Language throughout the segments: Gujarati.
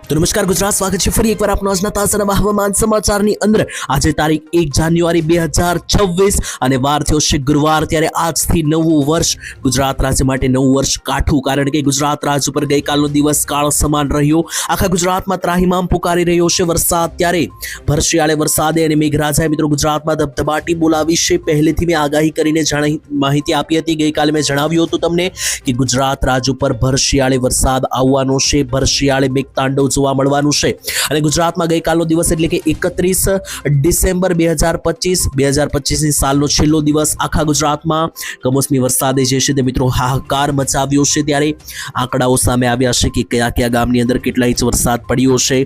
તો નમસ્કાર ગુજરાત, સ્વાગત છે ફરી એકવાર આપનો આજના તાજા હવામાન સમાચારની અંદર। આજે તારીખ 1 જાન્યુઆરી 2026 અને વાર થયો છે ગુરુવાર। ત્યારે આજથી નવું વર્ષ ગુજરાત રાજ્ય માટે નવું વર્ષ કાઠું, કારણ કે ગુજરાત રાજ્ય પર ગઈકાલનો દિવસ કાળ સમાન રહ્યો। આખા ગુજરાતમાં ત્રાહિમામ પુકારી રહ્યો છે વરસાદ। ત્યારે ભરશિયાળે વરસાદે અને મેઘરાજાએ મિત્રો ગુજરાતમાં ધબધબાટી બોલાવી છે। પહેલેથી મેં આગાહી કરીને માહિતી આપી હતી। ગઈકાલે મેં જણાવ્યું હતું તમને કે ગુજરાત રાજ્ય પર ભરશિયાળે વરસાદ આવવાનો છે, ભરશિયાળે મેઘતાંડવ જોવા મળવાનું છે। અને ગુજરાતમાં ગઈકાલનો દિવસ એટલે કે 31 ડિસેમ્બર 2025 ની સાલનો છેલ્લો દિવસ આખા ગુજરાતમાં કમોસમી વરસાદે જે છે તે મિત્રો હાહાકાર મચાવ્યો છે। ત્યારે આંકડાઓ સામે આવ્યા છે કે કયા કયા ગામની અંદર કેટલા ઇંચ વરસાદ પડ્યો છે।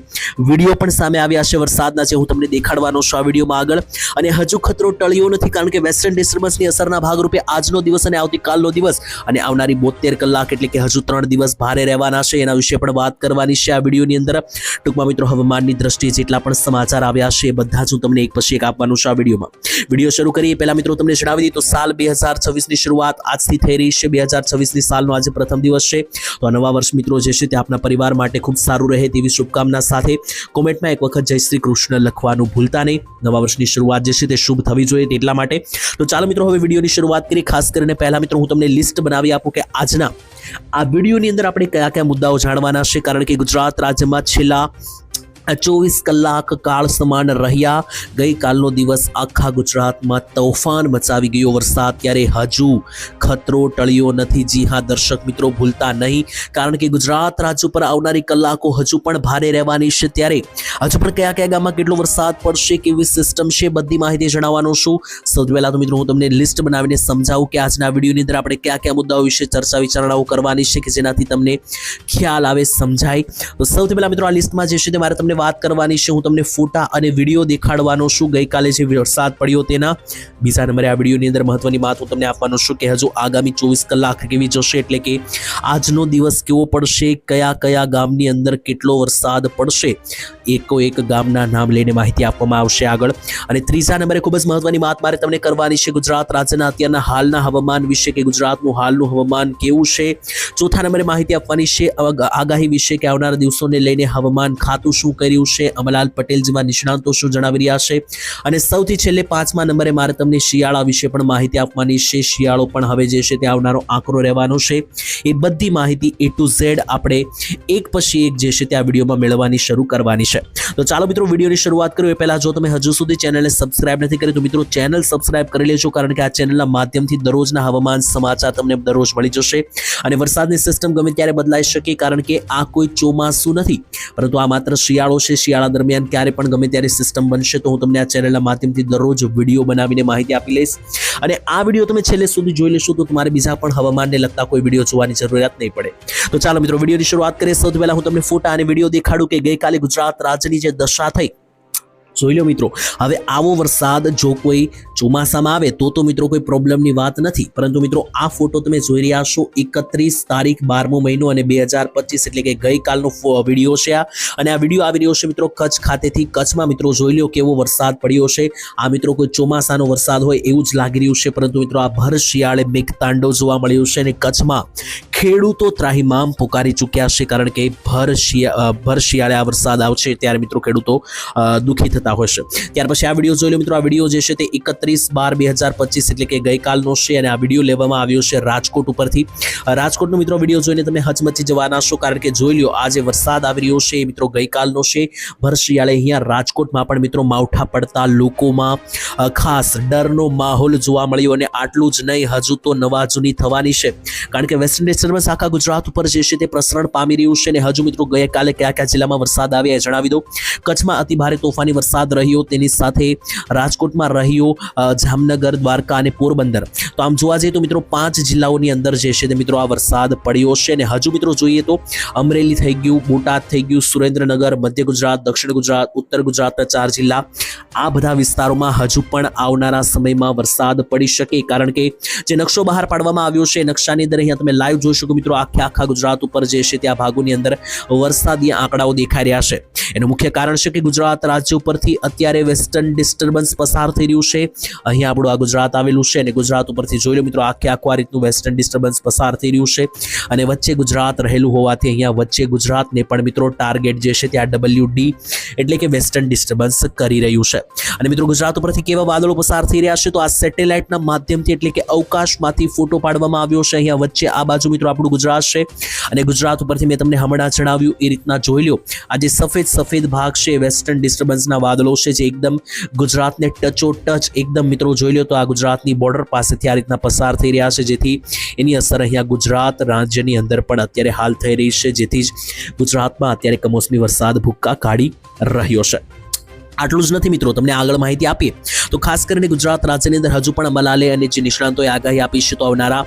વિડીયો પણ સામે આવ્યા છે વરસાદના, જે હું તમને દેખાડવાનો છું આ વિડીયોમાં આગળ। અને હજુ ખતરો ટળ્યો નથી, કારણ કે વેસ્ટર્ન ડિસ્ટર્બન્સની અસરના ભાગરૂપે આજનો દિવસ અને આવતીકાલનો દિવસ અને આવનારી 72 કલાક એટલે કે હજુ 3 દિવસ ભારે રહેવાના છે। એના વિશે પણ વાત કરવાની છે આ વિડીયોની અંદર। ટૂંકમાં મિત્રો હવામાનની દ્રષ્ટિએ જેટલા પણ સમાચાર આવ્યા છે એ બધા જ હું તમને એક પછી એક આપવાનું છે આ વિડીયોમાં। વિડીયો શરૂ કરીએ પહેલા મિત્રો તમને જણાવી દઈએ તો સાલ 2026 ની શરૂઆત આજથી થઈ રહી છે। 2026 ની સાલનો આજે પ્રથમ દિવસ છે, તો આ નવા વર્ષ મિત્રો જે છે તે આપના પરિવાર માટે ખૂબ સારું રહે તેવી શુભકામના સાથે કોમેન્ટમાં એક વખત જય શ્રી કૃષ્ણ લખવાનું ભૂલતા નહીં। નવા વર્ષની શરૂઆત જે છે તે શુભ થવી જોઈએ એટલા માટે। તો ચાલો મિત્રો હવે વિડીયોની શરૂઆત કરીએ। ખાસ કરીને પહેલા મિત્રો હું તમને લિસ્ટ બનાવી આપું કે આજના આ વિડીયોની અંદર આપણે કયા કયા મુદ્દાઓ જાણવાના છે, કારણ કે ગુજરાત રાજ્યમાં છેલ્લા 24 કલાક કાળ સમાન રહ્યા। ગઈકાલનો દિવસ આખા ગુજરાતમાં તોફાન મચાવી ગયો વરસાદ। ત્યારે હજુ ખતરો ટળ્યો નથી। જી હા દર્શક મિત્રો, ભૂલતા નહીં, કારણ કે ગુજરાત રાજ્ય પર આવનારી કલાકો હજુ પણ ભારે રહેવાની છે। ત્યારે હજુ પણ કયા કયા ગામમાં કેટલો વરસાદ પડશે, કેવી સિસ્ટમ છે, બધી માહિતી જણાવવાનો છું। સૌથી પહેલા તો મિત્રો હું તમને લિસ્ટ બનાવીને સમજાવું કે આજના વિડીયોની અંદર આપણે કયા કયા મુદ્દાઓ વિશે ચર્ચા વિચારણાઓ કરવાની છે કે જેનાથી તમને ખ્યાલ આવે, સમજાય। તો સૌથી પહેલા મિત્રો આ લિસ્ટમાં જે છે તે મારે તમને વાત કરવાની છે, હું તમને ફોટા અને વિડીયો દેખાડવાનો છું ગઈકાલે જે વરસાદ પડ્યો તેના। બીજા નંબરે આ વિડીયોની અંદર મહત્વની વાત હું તમને આપવાનો છું કે હજુ આગામી 24 કલાક કેવી જશે, એટલે કે આજનો દિવસ કેવો પડશે, કયા કયા ગામની અંદર કેટલો વરસાદ પડશે, એકો એક ગામના નામ લઈને માહિતી આપવામાં આવશે આગળ। અને ત્રીજા નંબરે ખૂબ જ મહત્વની વાત મારે તમને કરવાની છે ગુજરાત રાજ્યના અત્યારના હાલના હવામાન વિશે, કે ગુજરાતનું હાલનું હવામાન કેવું છે। ચોથા નંબરે માહિતી આપવાની છે આગાહી વિશે, કે આવનારા દિવસોને લઈને હવામાન ખાતું શું કર્યું છે, અમલાલ પટેલ જેવા નિષ્ણાંતો શું જણાવી રહ્યા છે। અને સૌથી છેલ્લે પાંચમા નંબરે મારે તમને શિયાળા વિશે પણ માહિતી આપવાની છે। શિયાળો પણ હવે જે છે તે આવનારો આંકડો રહેવાનો છે। એ બધી માહિતી A to Z આપણે એક પછી એક જે છે તે આ વિડીયોમાં મેળવવાની શરૂ કરવાની છે। તો ચાલો મિત્રો વિડીયોની શરૂઆત કરીએ પહેલા જો તમે હજુ સુધી ચેનલને સબસ્ક્રાઇબ નથી કરી તો મિત્રો ચેનલ સબસ્ક્રાઇબ કરી લેજો, કારણ કે આ ચેનલના માધ્યમથી દરરોજના હવામાન સમાચાર તમને દરરોજ મળી જશે। અને વરસાદની સિસ્ટમ ગમે ત્યારે બદલાઈ શકે, કારણ કે આ કોઈ ચોમાસું નથી, પરંતુ આ માત્ર શિયાળો છે। શિયાળા દરમિયાન ક્યારે પણ ગમે ત્યારે સિસ્ટમ બનશે, તો હું તમને આ ચેનલના માધ્યમથી દરરોજ વિડીયો બનાવીને માહિતી આપી લઈશ। અને આ વિડીયો તમે છેલ્લે સુધી જોઈ લેશો તો તમારે બીજા પણ હવામાનને લગતા કોઈ વિડીયો જોવાની જરૂરિયાત નહીં પડે। તો ચાલો મિત્રો વિડીયોની શરૂઆત કરીએ। સૌથી પહેલા હું તમને ફોટા અને વિડીયો દેખાડું કે ગઈકાલે ગુજરાત રાજ્યની જે દશા થઈ જોઈ લો મિત્રો। હવે આવો વરસાદ જો કોઈ ચોમાસામાં આવે તો મિત્રો કોઈ પ્રોબ્લેમની વાત નથી, પરંતુ મિત્રો આ ફોટો તમે જોઈ રહ્યા છો 31 તારીખ 12મો મહિનો અને 2025 એટલે કે ગઈકાલનો વિડીયો છે આ। અને આ વિડીયો આવી રહ્યો છે મિત્રો કચ્છ ખાતેથી। કચ્છમાં મિત્રો જોઈ લો કેવો વરસાદ પડ્યો છે। આ મિત્રો કોઈ ચોમાસાનો વરસાદ હોય એવું જ લાગી રહ્યું છે, પરંતુ મિત્રો આ ભર શિયાળે મેઘતાંડવ જોવા મળ્યું છે। અને કચ્છમાં ખેડૂતો ત્રાહિમામ પુકારી ચૂક્યા છે, કારણ કે ભર શિયાળે આ વરસાદ આવશે ત્યારે મિત્રો ખેડૂતો દુઃખી થતા હોય છે। ત્યાર પછી આ વિડીયો જોઈ લો મિત્રો। આ વિડીયો જે છે તે 31/12/2025 એટલે કે ગઈકાલનો છે, અને આ વિડીયો લેવામાં આવ્યો છે રાજકોટ ઉપરથી। રાજકોટનો મિત્રો વિડીયો જોઈને તમે હચમચી જવાના છો, કારણ કે જોઈ લો આ જે વરસાદ આવી રહ્યો છે એ મિત્રો ગઈકાલનો છે। ભર શિયાળે અહીંયા રાજકોટમાં પણ મિત્રો માવઠા પડતા લોકોમાં ખાસ ડરનો માહોલ જોવા મળ્યો। અને આટલું જ નહીં, હજુ તો નવા જૂની થવાની છે, કારણ કે વેસ્ટર્ન ડિસ્ટર્બન્સ આખા ગુજરાત ઉપર જે છે તે પ્રસરણ પામી રહ્યું છે। અને હજુ મિત્રો ગઈકાલે કયા કયા જિલ્લામાં વરસાદ આવ્યા એ જણાવી દો। કચ્છમાં અતિ ભારે તોફાની વરસાદ રહ્યો, તેની સાથે રાજકોટમાં રહ્યો, જામનગર, દ્વારકા અને પોરબંદર। તો આમ જોવા જઈએ તો મિત્રો 5 જિલ્લાઓની અંદર જે છે તે મિત્રો આ વરસાદ પડ્યો છે। અને હજુ મિત્રો જોઈએ તો અમરેલી થઈ ગયું, બોટાદ થઈ ગયું, સુરેન્દ્રનગર, મધ્ય ગુજરાત, દક્ષિણ ગુજરાત, ઉત્તર ગુજરાતના 4 જિલ્લા, આ બધા વિસ્તારોમાં હજુ પણ આવનારા સમયમાં વરસાદ પડી શકે, કારણ કે જે નકશો બહાર પાડવામાં આવ્યો છે નકશાની અંદર અહીંયા તમે લાઈવ જોઈ શકો મિત્રો આખા ગુજરાત ઉપર જે છે તે આ ભાગોની અંદર વરસાદી આંકડાઓ દેખાઈ રહ્યા છે। એનું મુખ્ય કારણ છે કે ગુજરાત રાજ્ય ઉપરથી ઉપરથી અત્યારે વેસ્ટર્ન ડિસ્ટર્બન્સ પસાર થઈ રહ્યું છે. અહીંયા આપણું આ ગુજરાત આવેલું છે અને ગુજરાત ઉપરથી જોઈ લો મિત્રો આખે આખું આ રીતનું વેસ્ટર્ન ડિસ્ટર્બન્સ પસાર થઈ રહ્યું છે અને વચ્ચે ગુજરાત રહેલું હોવાથી અહીંયા વચ્ચે ગુજરાતને પણ મિત્રો ટાર્ગેટ જે છે ત્યાં WD એટલે કે વેસ્ટર્ન ડિસ્ટર્બન્સ કરી રહ્યું છે. અને મિત્રો ગુજરાત ઉપરથી કેવા વાદળો પસાર થઈ રહ્યા છે તો આ સેટેલાઇટના માધ્યમથી એટલે કે અવકાશમાંથી ફોટો પાડવામાં આવ્યો છે. અહીંયા વચ્ચે આ બાજુ મિત્રો આપણું ગુજરાત છે અને ગુજરાત ઉપરથી મેં તમને હમણાં જણાવ્યું એ રીતના જોઈ લો આ જે સફેદ ભાગ છે વેસ્ટર્ન ડિસ્ટર્બન્સના વાદળો છે જે એકદમ ગુજરાતને ટચ એકદમ મિત્રો જોઈ લો તો આ ગુજરાતની બોર્ડર પાસેથી આ રીતના પસાર થઈ રહ્યા છે જેથી એની અસર અહીંયા ગુજરાત રાજ્યની અંદર પણ અત્યારે હાલ થઈ રહી છે જેથી જ ગુજરાતમાં અત્યારે કમોસમી વરસાદ ભૂક્કા કાઢી રહ્યો છે. આટલું જ નથી મિત્રો, તમને આગળ માહિતી આપીએ તો ખાસ કરીને ગુજરાત રાજ્યની અંદર હજુ પણ અંબાલાલે અને જે નિષ્ણાંતોએ આગાહી આપી છે તો આવનારા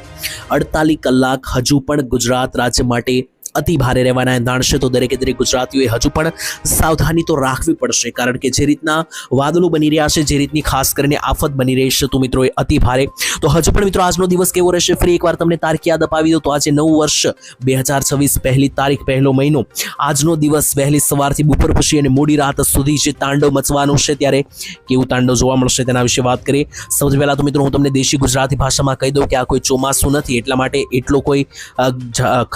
48 કલાક હજુ પણ ગુજરાત રાજ્ય માટે અતિ ભારે રહેવાના એંધાણ છે. તો દરેકે દરેક ગુજરાતીઓએ હજુ પણ સાવધાની તો રાખવી પડશે કારણ કે જે રીતના વાદળો બની રહ્યા છે, જે રીતની ખાસ કરીને આફત બની રહી છે તો મિત્રો એ અતિ ભારે. તો હજુ પણ મિત્રો આજનો દિવસ કેવો રહેશે ફરી એકવાર તમને તારીખ યાદ અપાવી દો તો આજે નવું વર્ષ 2026 પહેલી તારીખ પહેલો મહિનો. આજનો દિવસ વહેલી સવારથી બપોર પછી અને મોડી રાત સુધી જે તાંડવ મચવાનું છે ત્યારે કેવું તાંડવ જોવા મળશે તેના વિશે વાત કરીએ. સૌથી પહેલા તો મિત્રો હું તમને દેશી ગુજરાતી ભાષામાં કહી દઉં કે આ કોઈ ચોમાસું નથી એટલા માટે એટલો કોઈ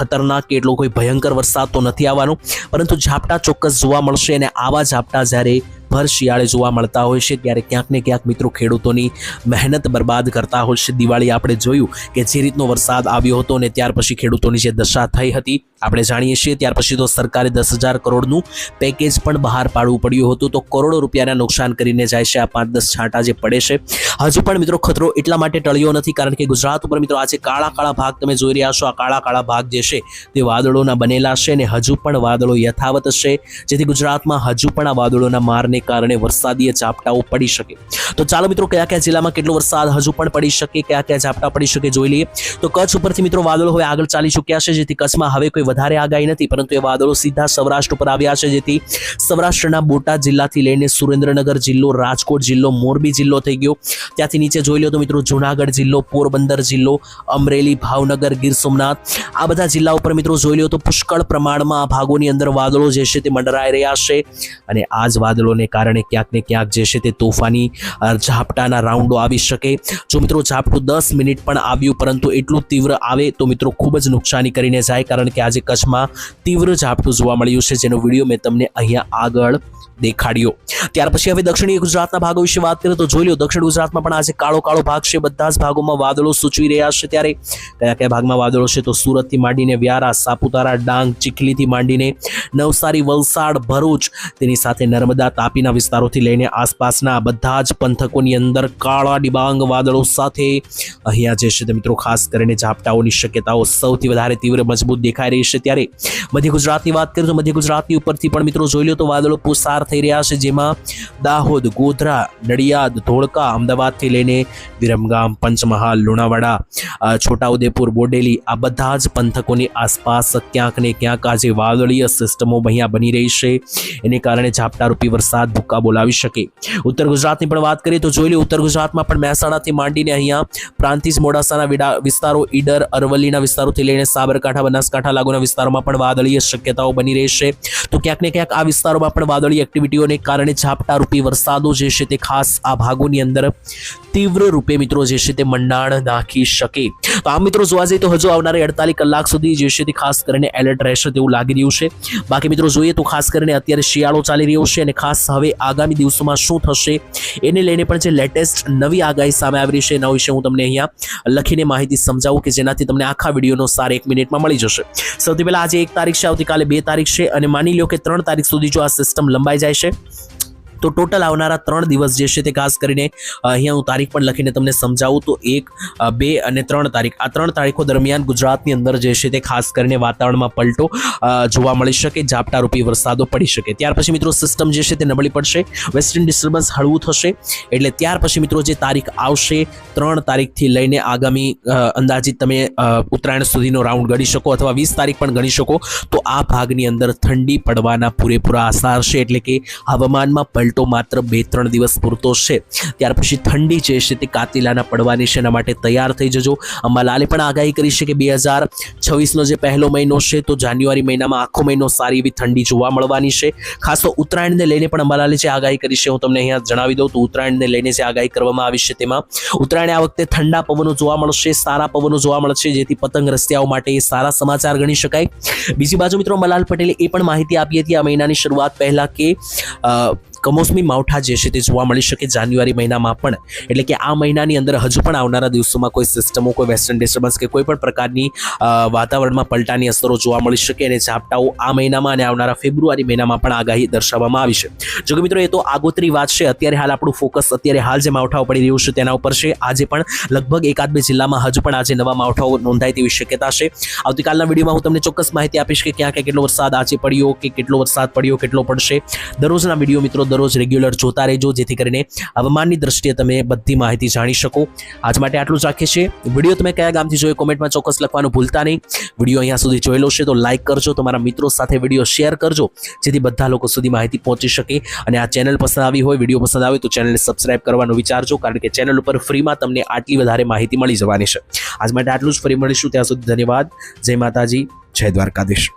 ખતરનાક કે એટલો કોઈ ભયંકર વરસાદ તો નથી આવવાનો પરંતુ ઝાપટા ચોક્કસ જોવા મળશે અને આવા ઝાપટા જ્યારે ભર શિયાળે જોવા મળતા હોય છે ત્યારે ક્યાંક ને ક્યાંક મિત્રો ખેડૂતોની મહેનત બરબાદ કરતા હોય છે. દિવાળી આપણે જોયું કે જે રીતનો વરસાદ આવ્યો હતો અને ત્યાર પછી ખેડૂતોની જે દશા થઈ હતી આપણે જાણીએ છીએ. ત્યાર પછી તો સરકારે 10,000 કરોડનું પેકેજ પણ બહાર પાડવું પડ્યું હતું તો કરોડો રૂપિયાના નુકસાન કરીને જાય છે આ 5-10 છાંટા જે પડે છે. હજુ પણ મિત્રો ખતરો એટલા માટે ટળ્યો નથી કારણ કે ગુજરાત ઉપર મિત્રો આજે કાળા ભાગ તમે જોઈ રહ્યા છો. આ કાળા ભાગ જે છે તે વાદળોના બનેલા છે અને હજુ પણ વાદળો યથાવત છે જેથી ગુજરાતમાં હજુ પણ આ વાદળોના મારને કારણે વરસાદીય ઝાપટાઓ પડી શકે. તો ચાલો મિત્રો કયા જિલ્લામાં કેટલો વરસાદ હજુ પણ પડી શકે, કયા ઝાપટા પડી શકે જોઈ લઈએ. તો કચ્છ ઉપરથી મિત્રો વાદળો હવે આગળ ચાલી ચૂક્યા છે જેથી કચ્છમાં હવે કોઈ વધારે આગાહી નથી પરંતુ એ વાદળો સીધા સૌરાષ્ટ્ર ઉપર આવ્યા છે જેથી સૌરાષ્ટ્રના બોટાદ જિલ્લાથી લઈને સુરેન્દ્રનગર જિલ્લો, રાજકોટ જિલ્લો, મોરબી જિલ્લો થઈ ગયો. ત્યાંથી નીચે જોઈ લો તો મિત્રો જુનાગઢ જિલ્લો, પોરબંદર જિલ્લો, અમરેલી, ભાવનગર, ગીર સોમનાથ આ બધા જિલ્લા ઉપર મિત્રો જોઈ લો તો પુષ્કળ પ્રમાણમાં આ ભાગોની અંદર વાદળો જે છે તે મંડરાઈ રહ્યા છે અને આ જ વાદળોને કારણે ક્યાંક ને ક્યાંક જે છે તે તોફાની ઝાપટાના રાઉન્ડો આવી શકે. જો મિત્રો ઝાપટું 10 મિનિટ પણ આવ્યું પરંતુ એટલું તીવ્ર આવે તો મિત્રો ખૂબ જ નુકસાની કરીને જાય કારણ કે આજે કચ્છમાં તીવ્ર ઝાપટું જોવા મળ્યું છે જેનો વિડીયો મેં તમને અહીંયા આગળ દેખાડ્યો. ત્યાર પછી હવે દક્ષિણીય ગુજરાતના ભાગો વિશે વાત કરીએ તો જોઈ લો દક્ષિણ ગુજરાતમાં પણ આજે કાળો ભાગ છે. બધા જ ભાગોમાં વાદળો સૂચવી રહ્યા છે ત્યારે કયા ભાગમાં વાદળો છે તો સુરતથી માંડીને વ્યારા, સાપુતારા, ડાંગ, ચીખલીથી માંડીને નવસારી, વલસાડ, ભરૂચ તેની સાથે નર્મદા, તાપીના વિસ્તારોથી લઈને આસપાસના બધા જ પંથકોની અંદર કાળા ડિબાંગ વાદળો સાથે અહીંયા જે છે તે મિત્રો ખાસ કરીને ઝાપટાઓની શક્યતાઓ સૌથી વધારે તીવ્ર મજબૂત દેખાઈ રહી છે. ત્યારે મધ્ય ગુજરાતની વાત કરીએ તો મધ્ય ગુજરાતની ઉપરથી પણ મિત્રો જોઈ લો તો વાદળો પસાર થઈ રહ્યા છે જેમાં દાહોદ, ગોધરા, નડિયાદ, ધોળકા, અમદાવાદથી લઈને વિરમગામ, પંચમહાલ, લુણાવાડા, છોટાઉદેપુર, બોડેલી આ બધા જ પંથકોની આસપાસ ક્યાંક ને ક્યાંક આજે વાદળીય સિસ્ટમો અહીંયા બની રહી છે એને કારણે ઝાપટારૂપી વરસાદ ભૂક્કા બોલાવી શકે. ઉત્તર ગુજરાતની પણ વાત કરીએ તો જોઈ લો ઉત્તર ગુજરાતમાં પણ મહેસાણાથી માંડીને અહીંયા પ્રાંતિજ, મોડાસાના વિસ્તારો, ઈડર, અરવલ્લીના વિસ્તારોથી લઈને સાબરકાંઠા, બનાસકાંઠા લાગુના વિસ્તારોમાં પણ વાદળીય શક્યતાઓ બની રહેશે. તો ક્યાંક ને ક્યાંક આ વિસ્તારોમાં પણ વાદળીય એક્ટિવિટીઓને કારણે ઝાપટારૂપી વરસાદો જે છે તે ખાસ આ ભાગોની અંદર તીવ્ર રૂપે મિત્રો જે છે તે મંડાણ નાખી શકે. તો આ મિત્રો જોવા જઈએ તો હજુ આવનારી 48 કલાક સુધી જે છે તે ખાસ કરીને એલર્ટ રહેશે તેવું લાગી રહ્યું છે. બાકી મિત્રો જોઈએ તો ખાસ કરીને અત્યારે શિયાળો ચાલી રહ્યો છે અને ખાસ હવે આગામી દિવસોમાં શું થશે એને લઈને પણ જે લેટેસ્ટ નવી આગાહી સામે આવી રહી છે એના વિશે હું તમને અહીંયા લખીને માહિતી સમજાવું કે જેનાથી તમને આખા વિડીયોનો સાર 1 મિનિટમાં મળી જશે. સૌથી પહેલા આજે 1 તારીખ છે, આવતીકાલે 2 તારીખ છે અને માની લો કે 3 તારીખ સુધી જો આ સિસ્ટમ લંબાઈ જાય છે તો ટોટલ આવનારા 3 દિવસ જે છે તે ખાસ કરીને અહીંયા હું તારીખ પણ લખીને તમને સમજાવું તો 1, 2 અને 3 તારીખ આ 3 તારીખો દરમિયાન ગુજરાતની અંદર જે છે તે ખાસ કરીને વાતાવરણમાં પલટો જોવા મળી શકે, ઝાપટારૂપી વરસાદો પડી શકે. ત્યાર પછી મિત્રો સિસ્ટમ જે છે તે નબળી પડશે, વેસ્ટર્ન ડિસ્ટર્બન્સ હળવું થશે એટલે ત્યાર પછી મિત્રો જે તારીખ આવશે 3 તારીખથી લઈને આગામી અંદાજિત તમે ઉત્તરાયણ સુધીનો રાઉન્ડ ગણી શકો અથવા 20 તારીખ પણ ગણી શકો તો આ ભાગની અંદર ઠંડી પડવાના પૂરેપૂરા આસાર છે એટલે કે હવામાનમાં પલટો માત્ર 2-3 દિવસ પૂરતો છે. ત્યાર પછી ઠંડી જે છે તે કાતિલાના પડવાની છે. એના માટે તૈયાર થઈ જજો. અંબાલાલે પણ આગાહી કરી છે કે 2026નો જે પહેલો મહિનો છે તો જાન્યુઆરી મહિનામાં આખો મહિનો સારી એવી ઠંડી જોવા મળવાની છે. ખાસ તો ઉત્તરાયણને લઈને પણ અંબાલાલે જે આગાહી કરી છે હું તમને અહીંયા જણાવી દઉં તો ઉત્તરાયણને લઈને જે આગાહી કરવામાં આવી છે તેમાં ઉત્તરાયણે આ વખતે ઠંડા પવનો જોવા મળશે, સારા પવનો જોવા મળશે, જેથી પતંગ રસિયાઓ માટે એ સારા સમાચાર ગણી શકાય. બીજી બાજુ મિત્રો અંબાલાલ પટેલે એ પણ માહિતી આપી હતી આ મહિનાની શરૂઆત પહેલા કે કમોસમી માવઠા જે છે તે જોવા મળી શકે જાન્યુઆરી મહિનામાં પણ. એટલે કે આ મહિનાની અંદર હજુ પણ આવનારા દિવસોમાં કોઈ સિસ્ટમો, કોઈ વેસ્ટર્ન ડિસ્ટર્બન્સ કે કોઈ પણ પ્રકારની વાતાવરણમાં પલટાની અસરો જોવા મળી શકે અને ઝાપટાઓ આ મહિનામાં અને આવનારા ફેબ્રુઆરી મહિનામાં પણ આગાહી દર્શાવવામાં આવી છે. જો કે મિત્રો એ તો આગોતરી વાત છે. અત્યારે હાલ આપણું ફોકસ અત્યારે હાલ જે માવઠાઓ પડી રહ્યું છે તેના ઉપર છે. આજે પણ લગભગ 1-2 જિલ્લામાં હજુ પણ આજે નવા માવઠાઓ નોંધાય તેવી શક્યતા છે. આવતીકાલના વિડીયોમાં હું તમને ચોક્કસ માહિતી આપીશ કે ક્યાં કેટલો વરસાદ આજે પડ્યો, કે કેટલો વરસાદ પડ્યો, કેટલો પડશે. દરરોજના વિડીયો મિત્રો દરરોજ રેગ્યુલર જોતા રહેજો, જેથી કરીને હવામાનની દ્રષ્ટિએ તમે બધી માહિતી જાણી શકો. આજ માટે આટલું જ રાખીએ છીએ. વિડીયો તમે કયા ગામથી જોયો કોમેન્ટમાં ચોક્કસ લખવાનું ભૂલતા નહીં. વિડીયો અહીંયા સુધી જોયેલો છે તો લાઇક કરજો, તમારા મિત્રો સાથે વિડીયો શેર કરજો, જેથી બધા લોકો સુધી માહિતી પહોંચી શકે. અને આ ચેનલ પસંદ આવી હોય, વિડીયો પસંદ આવે તો ચેનલને સબસ્ક્રાઇબ કરવાનું વિચારજો, કારણ કે ચેનલ ઉપર ફ્રીમાં તમને આટલી વધારે માહિતી મળી જવાની છે. આજ માટે આટલું જ. ફરી મળીશું, ત્યાં સુધી ધન્યવાદ. જય માતાજી, જય દ્વારકાધીશ.